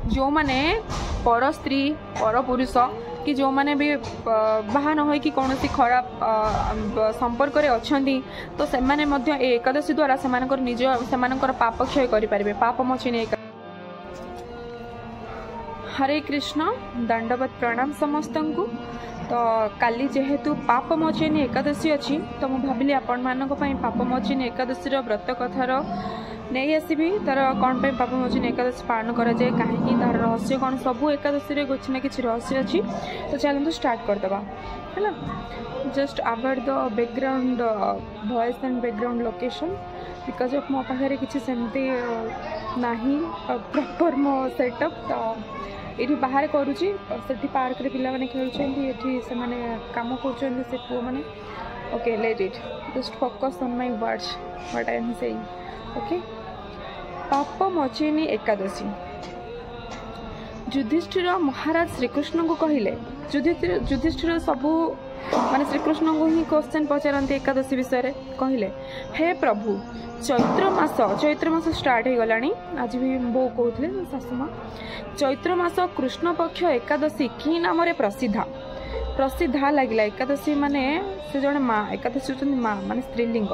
जो माने पर स्त्री पर पुरुष कि जो माने भी बाहा न होई कि कौन सी खराब संपर्क रे अछंती तो से माने मध्य एकादशी द्वारा सेमानकर निज सेमानकर पाप क्षय करि परिबे पाप मोचिनी। हरे कृष्ण दंडवत प्रणाम समस्त को। तो काली जेहेतु पाप मोचिनी एकादशी अच्छी तो मुझे भाविली आपण मानक पई पाप मोचिनी एकादशी व्रत कथार नहीं आसबि तार कौन पे पाप मोचिनी एकादशी पालन करा जाए कहीं तार रहस्य कौन सबू एकादशी कुछ ना कि रहस्य अच्छी। तो चलते स्टार्ट करदे है just avoid the background voice and background location because of मो पाखे किसी सेमती नहीं प्रॉपर मो सेटअप। तो ये बाहर करुँची से पार्क रे पिला माने खेलुछंती एठी से माने काम करछंती से पुओ माने। Okay let it just focus on my words what I am saying. Okay पाप मोचिनी एकादशी युधिष्ठिर महाराज श्रीकृष्ण को कहले युधिष्ठिर सबू माने श्रीकृष्ण को ही क्वेश्चन पचारती एकादशी विषय कहले हे प्रभु चैत्र मास स्टार्ट हो गलानी आज भी बो कहते शाशुमा चैत्र मास कृष्ण पक्ष एकादशी कि नाम प्रसिद्धा लगिला एकादशी माने से जड़े माँ एकादशी होती माँ माने स्त्रीलिंग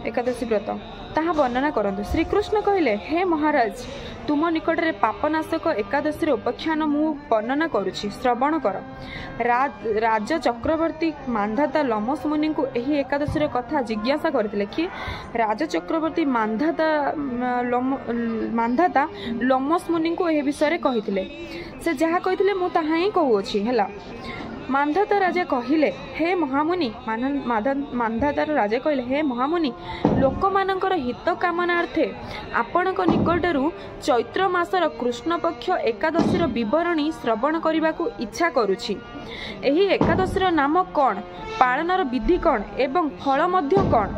एकादशी व्रत ताहा वर्णना करंतु। श्रीकृष्ण कहले हे महाराज तुम निकट में पापनाशक एकादशी उपाख्यान मु वर्णना करुछि श्रवण कर। राज चक्रवर्ती मांधाता लमस मुनि को यही एकादशी कथा जिज्ञासा करथिले कि राज चक्रवर्ती मांधाता लमस मुनि को यह विषय कहिथिले से जहा कहिथिले मु ताहा ही कहूछि हैला। मांधाता राजा कहले हे महामुनि मांधाता राजा कहले हे महामुनि लोक मानकर हित कामनार्थे आपणक निकटरू चैत्र मासर कृष्ण पक्ष एकादशीर विवरणी श्रवण करने को इच्छा करुछि। एही एकादशीर नाम कौन पालनर विधि कौन एवं फल मध्य कौन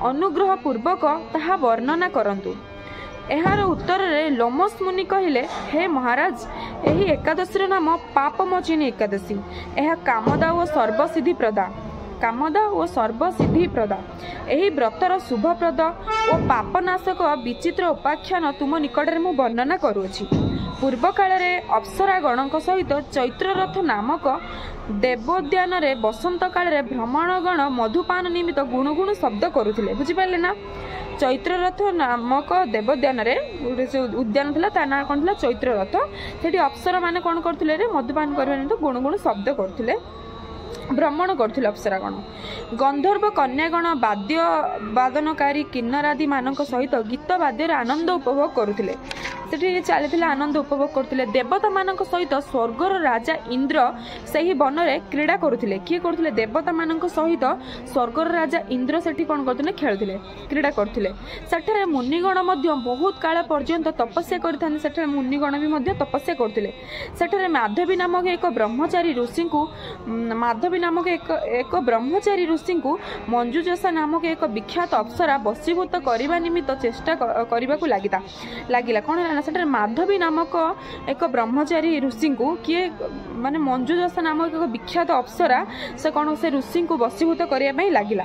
अनुग्रह पूर्वक ताहा वर्णना करंतु। एहार उत्तर रे लोमस मुनि कहले हे महाराज एही एकादशीर नाम पाप मोचिनी एकादशी एहा कामदा और सर्वसिद्धि प्रदा एही व्रतर शुभप्रद और पापनाशक विचित्र उपाख्यान तुम निकट में मु वर्णना करुछि। पूर्व काल रे अप्सरा गणक सहित चैत्ररथ नामक देवोद्यान रे बसंत काल रे भ्रमणगण मधुपान निमित्त गुणुगुणु शब्द करुथिले बुझिपारे ना। चैत्ररथ नामक देवोद्यान रे उद्यान थिला ता ना कोन थिला चैत्ररथ सेठी अप्सरा माने कोन करथिले रे मधुपान करबा निमित्त गुणुगुणु शब्द करथिले भ्रमण करथिले अप्सरागण। गंधर्व कन्यागण वाद्य वादनकारी किन्नरादि मानक सहित गीत वाद्य आनंद उपभोग करुथिले सेठी चली आनंद उपभोग करथिले। देवता मानक सहित स्वर्गर राजा इंद्र सही वन में क्रीड़ा करुथिले किए करुथिले देवता मानक सहित स्वर्गर राजा इंद्र सेठी कोन करथिले खेलुथिले क्रीड़ा करथिले। सेठारे मुनिगण मध्य बहुत काल पर्यंत तपस्या करथाने सेठारे मुनिगण भी मध्य तपस्या करथिले। सेठारे माधवी नामक एक ब्रह्मचारी ऋषि को मंजुजसा नामक एक विख्यात अप्सरा वशीभूत करने निमित्त चेष्टा करने को लगिला कौन है ना माधवी नामक एक ब्रह्मचारी ऋषि को किए माने मंजुजसा नामक एक विख्यात अप्सरा से कौन से ऋषि को वशीभूत करने लगिला।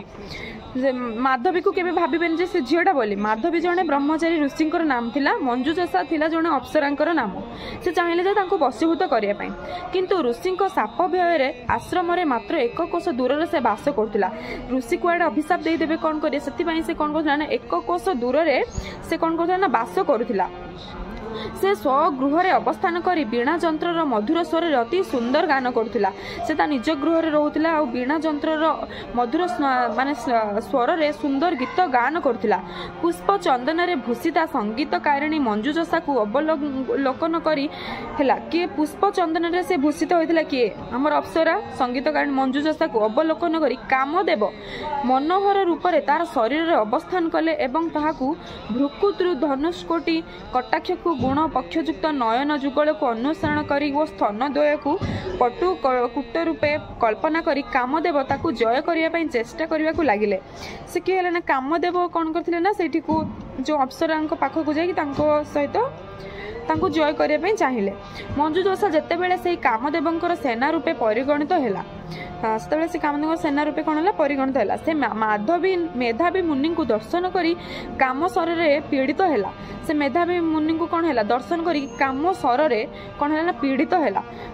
माधवी को केबे भाबिबेन जे से झीटा बोली माधवी जने ब्रह्मचारी ऋषि नाम थिला मंजुजसा थिला जने अप्सरांकर नाम से चाहिले जे तांको वशीभूत करिया पई किंतु ऋषि साप भय आश्रम रे मात्र 1 कोश दूर से बास करथिला। ऋषि कुआडे अभिशाप दे देबे कोन करिए सेति पई से कोन करथिला ना 1 कोश दूर से कोन करथिला ना बास करथिला। से स्वगृह रे अवस्थान करी बीणा जंत्र मधुर स्वर अति सुंदर गान करुला से निज गृह रे रोहुला आ बीणा जंत्र मधुर माने स्वर रे सुंदर गीत गान करुला। पुष्प चंदन रे भूषिता संगीतकारिणी मंजुजसा को अवलोकन करी हैला किए पुष्प चंदन रे से भूषित होइतिला किए हमर अप्सरा संगीतकारिणी मंजुजसा को अवलोकन करी कामदेव मनोहर रूप रे तार शरीर रे अवस्थान कले एवं ताहाकू भ्रुकुत्रु धनुष्कोटी कटाक्ष को गुण पक्षयुक्त नयन जुगल को अनुसरण करी वो स्तन द्वय को पटु कूट रूपे कल्पना करी कामदेव ताकू जय करने चेष्टा करने को लगिले। से किए ना कामदेव कौन करथिले ना सेठी को जो अप्सरा पाखक जाई सहित तांको जय करने चाहिए। मंजुदशा जेतेबेले से कामदेवंकर सेना रूपे परिगणित हैला ସେତେବେଳେ ସେ କାମଦେବଙ୍କ ସେନା ରୂପେ କ'ଣ ହେଲା ପରିଗଣିତ ହେଲା। ସେ मेधावी मुनि को दर्शन करी काम सर पीड़ित है। से मेधावी मुनि को कौन है दर्शन करी काम सर कौन है पीड़ित है,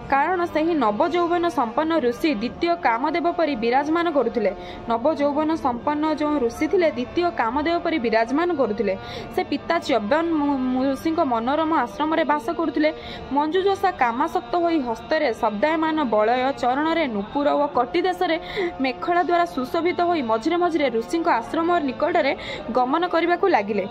कारण से ही नवजौवन संपन्न ऋषि द्वितीय कामदेव परी विराजमान करुले। नवजौवन संपन्न जो ऋषि थे द्वितीय कामदेव परी विराजमान करुले। से पिता च्यवन ऋषि मनोरम आश्रम बास करुले। मंजुषा कामासक्त होई हस्तरे शब्दायमान बलय, चरण में नुपुर और कटी देश मेखला द्वारा सुशोभित होई मझिरे मझिरे ऋषि आश्रम निकट में गमन करने को लगिले।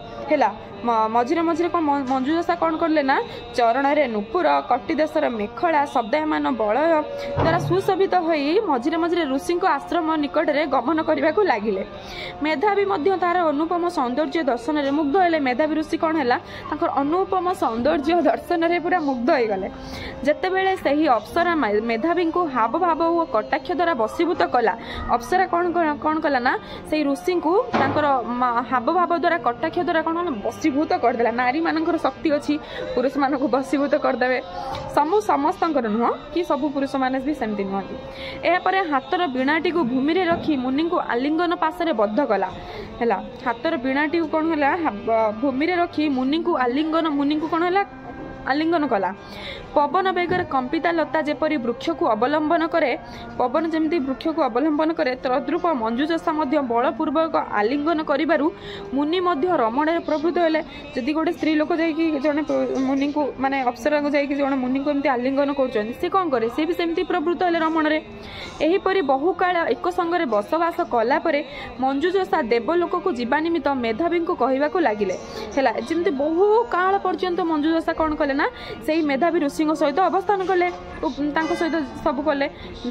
मझिरे मझिरे मंजुषा कौन करले ना चरण में नुपुर कटी देश मेखला शब्दायमान बलय द्वारा सुशोभित होई मझिरे मझिरे ऋषि आश्रम निकट में गमन करने को लगिले। मेधावी तार अनुपम सौंदर्य दर्शन में मुग्ध हेले। मेधावी ऋषि कौन है अनुपम सौंदर्य दर्शन में पूरा मुग्ध हो गले। जेतेबेले सही अप्सरा मेधावी को हाव भाव और कटाक्ष द्वारा बसीभूत कला। अप्सरा कौन कला ना से ऋषि को हाव भाव द्वारा कटाक्ष द्वारा कौन बसीभूत करदेला। नारी मानकर शक्ति अच्छी, पुरुष मान को बसीभूत करदे। समस्त नुह कि सबू पुरुष मैंने भी सेमती नुहति। यापर हाथर बीणाटी को भूमि रे रखी मुनि को आलिंगन पाशे बद्ध कला है। हाथर बीणाटी को कौन है भूमि रे रखी मुनि को आलिंगन मुनि को कौन है आलिंगन कला। पवन बेगर कंपिता लता जेपरी वृक्ष को अवलंबन करे, पवन जमी वृक्ष को अवलंबन करे तद्रूप मंजुषा बलपूर्वक आलिंगन करिबारु मुनि रमण प्रवृत्त हेले। जदि गोटे स्त्री लोक जड़े मुनि को माने अप्सरा को जाकि जड़े मुनि को एमती आलिंगन कर सी कौन करे सी भी सेमती प्रवृत्त हेले रमण रे। एहीपरि बहुकाल एक संगे बसवास कलापर मंजुषा देवलोक को जीवा निमित्त मेधावी को कहवाक लगिले। जमी बहु काल पर्यंत मंजुषा कौन कले ना से मेधावी ऋषि सहित अवस्थान कले, सहित सब कले।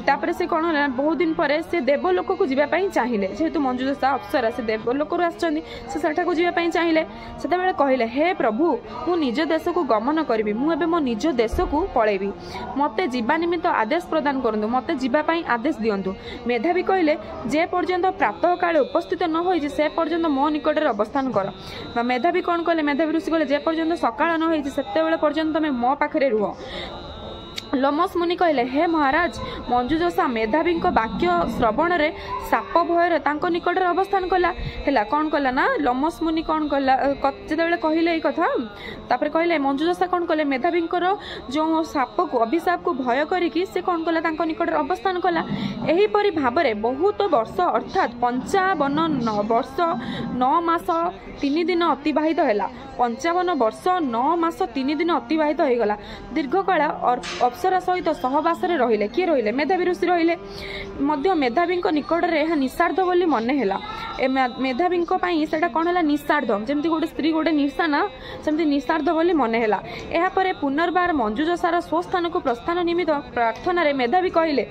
तापर से कौन है बहुत दिन पर से देवलोक को जीवाई चाहिए। जेहेतु मंजुषा अप्सरा से देवलोक आसटा को जीवाई चाहिए। से कहले हे प्रभु मु निज देश को गमन करी, मुझे मो निज देश को पलैबी, मते जीवा निमित्त आदेश प्रदान करंतु, मते जीवाई आदेश दियंतु। मेधावी कहले जे पर्यंत प्रातः काले उपस्थित न होई से पर्यंत मो निकट में अवस्थान कर। मेधावी कौन कले मेधावी ऋषि कहले जे पर्यंत सकाळ न होई सेतेबेले पर्यंत तमे मो पाखरे रुह। लोमस मुनि कहले हे महाराज मंजुषा मेधावी वाक्य श्रवण रे साप भयर तांको निकट अवस्थान कला है। कौन कला ना लोमस मुनि कौन कला जो कहले ये कथा तापर कहले मंजुषा कौन कले मेधावी जो साप को अभिशाप को भय करिकी से कौन कला तांको निकट अवस्थान कला। एहीपरि भाबरे बहुत वर्ष अर्थात 55 वर्ष 9 मास 3 दिन अतिबाहित है। 55 वर्ष 9 मास 3 दिन अतिबाहित हो गला। दीर्घकाल अप्सरा सहित सहवास रहिले। किए रहिले मेधावी ऋषि रहिले। मेधावी निकट में निषार्ध बोली मन है। मेधावी से कौन है निषार्ध जमी गोटे स्त्री गोटे निशा ना सेमती निषार्ध बोली मन है। यापर पुनर्बार मंजुषार स्वस्थान को प्रस्थान निमित्त प्रार्थना रे मेधावी कहले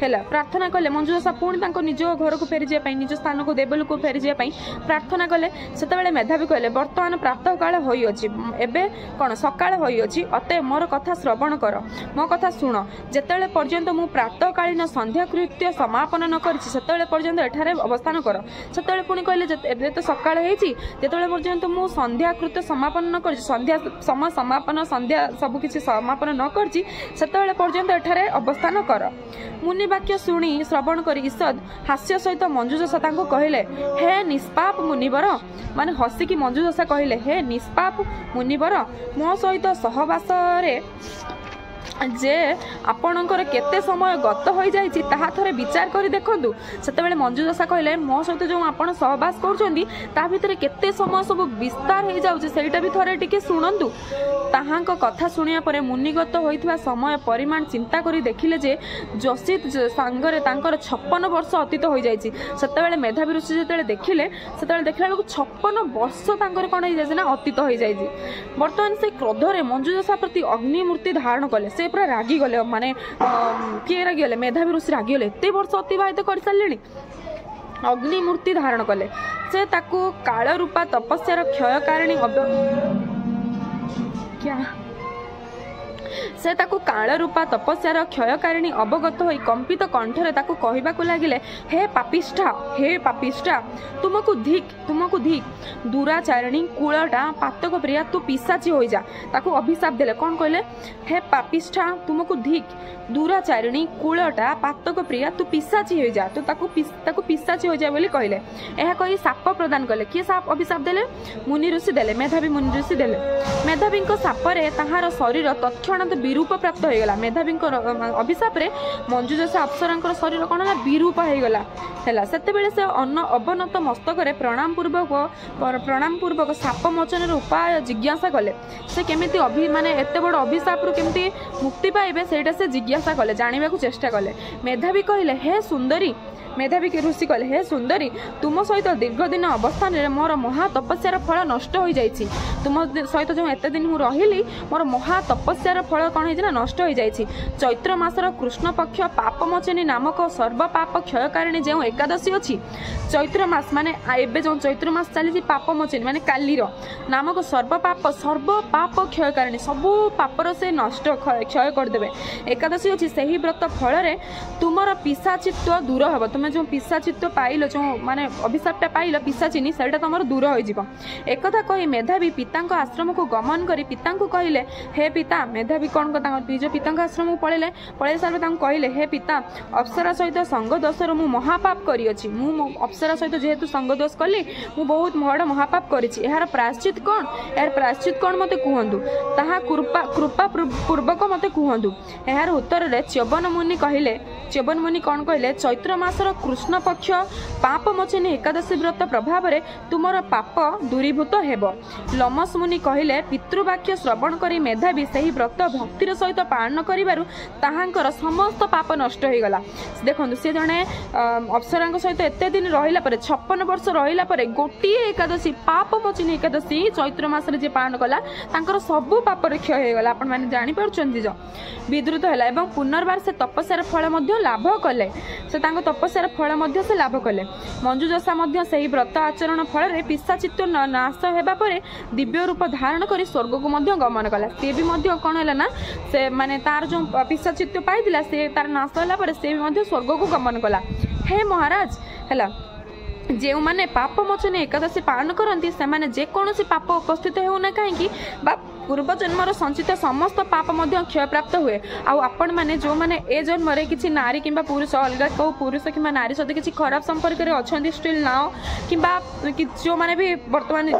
है प्रार्थना कले मंजुषा पुणी निज घर को फेरी जाए निज स्थान को देवलोक को फेरी जाए प्रार्थना कले। से मेधावी कहले वर्तमान प्रातः काल होइछि एबे कौन सकाळ होइछि अते मोर कथा श्रवण कर, मो कथा शुण। जेतेबेले पर्यंत मु प्रातःकालीन संध्या कृत्य समापन न करिछि सेतेबेले पर्यंत एठारे अवस्थान कर। सेतेबेले पुणी कहले एबे तो सकाळ हेछि जेतेबेले पर्यंत मु संध्या कृत्य समापन न करिछि संध्या समय समापन संध्या सब किछि समापन न करिछि सेतेबेले पर्यंत एठारे अवस्थान कर। मुनि वाक्य शुणी श्रवण करी ईषद हास्य सहित मंजुषा तांको कहले हे निष्पाप मुनिवर, माने हसिकी मंजुषा कहले हे निष्पाप मुनिवर मो सहित सहवास रे जे आपणकर केते समय गत हो जाइछि ताहा थरे विचार करी देखंतु। सेतेबेले मंजुषा कहले मो सहित जो आपण सहवास करूछंती ता भितरे केते समय सब विस्तार हो जाउछि सेटा भी थरे टिके सुनंतु। ताहांक कथा सुनिया परे मुनिगत होइथिबा समय परिमाण चिंता करी देखिले जे जसित सांगरे तांकर 56 वर्ष अतीत हो जाइछि। सेतेबेले मेधावी ऋषि जेतेबेले देखिले सेतेबेले देखला लोक 56 वर्ष तांकर कोन हो जाइछि ना अतीत हो जाइछि। वर्तमान से क्रोधरे मंजुषा प्रति अग्निमूर्ति धारण कले। से पूरा रागी गले माने किए रागी गले मेधावी ऋषि रागी गले एते वर्ष अतिबाहित कर सारलेनी अग्निमूर्ति धारण कले। से ताकू काल रूपा तपस्यार क्षयकारिणी क्या से ताकू काल रूपा तपस्यार क्षयकारिणी अवगत होई कंपित कंठरे ताकू कहबाकू लागिले हे पापिष्ठा तुमको धिक दुराचारिणी कूलटा पातक प्रिया तू पिशाची हो जा ताकू अभिशाप देले कौन कहले हे पापिष्ठा तुमको धिक दुराचारिणी कूलटा पातक प्रिया तू पिशाची हो जा तो ताकू पिशाची हो जा बोली कहले यह कही साप प्रदान कले किए साप अभिशाप देले मुनि ऋषि देले मेधावी मुनि ऋषि देले मेधावी सापरे ताहार शरीर तत्क्षणात विरूप प्राप्त हो गला मेधावी अभिशाप रे मंजुषा अप्सरा शरीर कौन है विरूप हो गला है से अवनत मस्तक प्रणाम पूर्वक साप मोचन उपाय जिज्ञासा कले से केमिति माने एते बड़ अभिशाप केमिति मुक्ति पाइबे सेटा से जिज्ञासा कले जानिबा को चेष्टा कले मेधावी कहले हे सुंदरी मेधावी ऋषि कहले हे सुंदरी तुम सहित दीर्घ दिन अवस्थान में मोर महा तपस्यार फल नष्ट हो जाइछि तुम सहित जो एते दिन मु रहिली मोर महा तपस्यार फल कौन है नष्ट हो जाइछि चैत्र मासर कृष्ण पक्ष पापमोचनी नामक सर्व पाप क्षयकारिणी जो एकादशी अच्छी चैत्र मास माने एबे जो चैत्र मास चली पापमोचनी माने कालीर नामक सर्व पाप क्षयकारिणी सबू पापर से नष्ट क्षय करदेवे एकादशी अच्छी से ही व्रत फल तुमर पिशाचित्व दूर हम तुम जो पिशाचित्व पाइल जो माने अभिशापटा पाइल पिशाचिनी सेटा तुम दूर हो एक कही मेधावी पिता आश्रम को गमन करी पिता कहले हे पिता मेधावी कौन निज पिता आश्रम को पड़े सारे कहले हे पिता अप्सरा सहित संग दोषर मु महापाप करी अप्सरा सहित जेहेतु संग दोष कली मु बहुत बड़ महापाप करी यार प्रायश्चित कौन मते कहतु ताहा कृपा पूर्वक मते कहतु यार उत्तर में च्यवन मुनि कौन कहले चैत्र मासर कृष्ण पक्ष पापमोचनी एकादशी व्रत प्रभाव में तुमर पाप दूरीभूत हेब लमस मुनि कहले पितृवाक्य श्रवण करी मेधावी से व्रत भक्तिर सहित पालन करिबारु ताहांकर समस्त पाप नष्ट हो गला देखो सी जड़े अप्सरा सहित एत दिन रहा 56 वर्ष रहा गोटे एकादशी पापमोचनी एकादशी चैत्र मासरे जे पालन कला तांकर सबु पाप क्षय हो गला आपण माने जानि पारुछन्ती जो विद्रुत है पुनर्बार से तपस्यार फल लाभ कले से तपस्यार फल से लाभ कले मंजुषा से व्रत आचरण फल पिशाचित्व नाश होगा पर दिव्य रूप धारण कर स्वर्ग को गमन कला सी भी कौन है ना से माने तार जो पिशाचित्व पाई से तार नाश होला से भी स्वर्ग को गमन कला हे महाराज है जो मैंने पाप मोचनी एकादशी पालन करती से जेकोसी पाप उपस्थित होना कहीं पूर्व जन्मर संचित समस्त पाप क्षय प्राप्त हुए आपण मैंने जो मैंने ए जन्म किसी नारी कि पुरुष अलग कौ पुरुष कि नारी सहित किसी खराब संपर्क में अच्छा स्टिल नाओ कि जो मैंने भी बर्तमान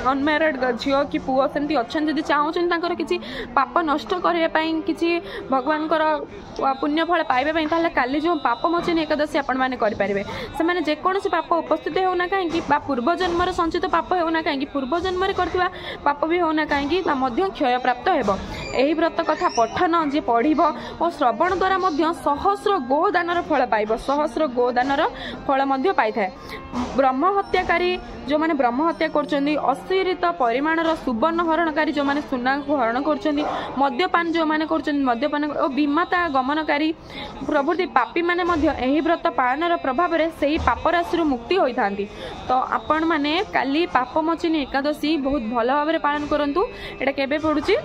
अनमेरिड झील कि पुओ सेमती अच्छा जब चाहूँ किसी पाप नष्ट करने किसी भगवान पुण्य फल पाइबा ताहले काली जो पाप मोचनी एकादशी आपण मैंने करेंगे से जेकोसी पाप उपस्थित होना कहीं पूर्व जन्मर संचित पाप होना कहीं पूर्व जन्म करथिबा पाप भी होना कहीं क्षय प्राप्त हेब एही व्रत कथा पठन जे पढ़िब और श्रवण द्वारा सहस्र गोदानर फल पाइब सहस्र गोदानर फल पाई थाए ब्रह्म हत्याकारी जो माने ब्रह्म हत्या करछन्ती असीरित परिमाणर सुवर्ण हरणकारी जो माने सुना को हरण करछन्ती मद्यपान जो माने करछन्ती मद्यपान और विमाता गमनकारी प्रभृति पापी माने एही व्रत पालनर प्रभाव में से पाप राशि मुक्ति होइथांती तो आपण माने काली पापमोचनी एकादशी बहुत भल भाव में पालन करंतु एटा केबे पडुची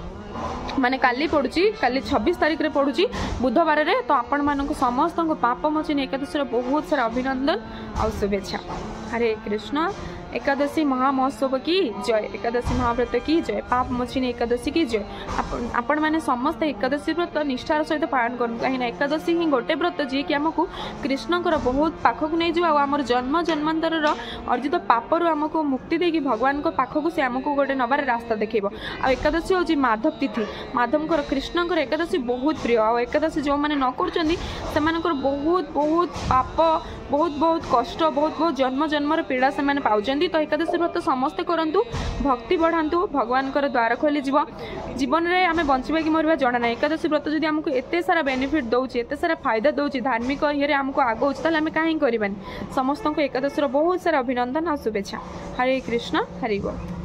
माने काली पड़ुची काली 26 तारीख रे पड़ुची बुधवार रे तो आपण मानक समस्त पापमोचनी एकादशी बहुत सारा अभिनंदन और शुभेच्छा। हरे कृष्ण। एकादशी महामहोत्सव की जय, एकादशी महाव्रत की जय, पापमोचनी एकादशी की जय। आपण माने समस्त एकादशी व्रत निष्ठार सहित पालन करूँ कहीं एकादशी ही गोटे व्रत जी कि आमको कृष्णकर बहुत पाखक नहीं जाऊ आमर जन्म जन्मांतर अर्जित पापरू आमको मुक्ति देकी भगवान को पाखक से आमको गोटे नबार रास्ता देखो। आ एकादशी हूँ माधव तिथि माधवकर कृष्णकर एकादशी बहुत प्रिय। आ एकादशी जो मैंने न कर बहुत बहुत पाप बहुत बहुत कष्ट बहुत बहुत जन्म जन्मर पीड़ा से मैंने पाउचंदी। तो एकादशी व्रत समस्ते करंतु भक्ति बढ़ातु भगवान द्वार खोली जीवन में आम बंचवा कि मरवा जना ना। एकादशी व्रत जब आमको एत सारा बेनिफिट दौर एत सारा फायदा दौर धार्मिक ये आमको आगौच ताल आम कहीं करवानी। समस्त एकादशी बहुत सारा अभिनंदन और शुभेच्छा। हरे कृष्ण हरि बोल।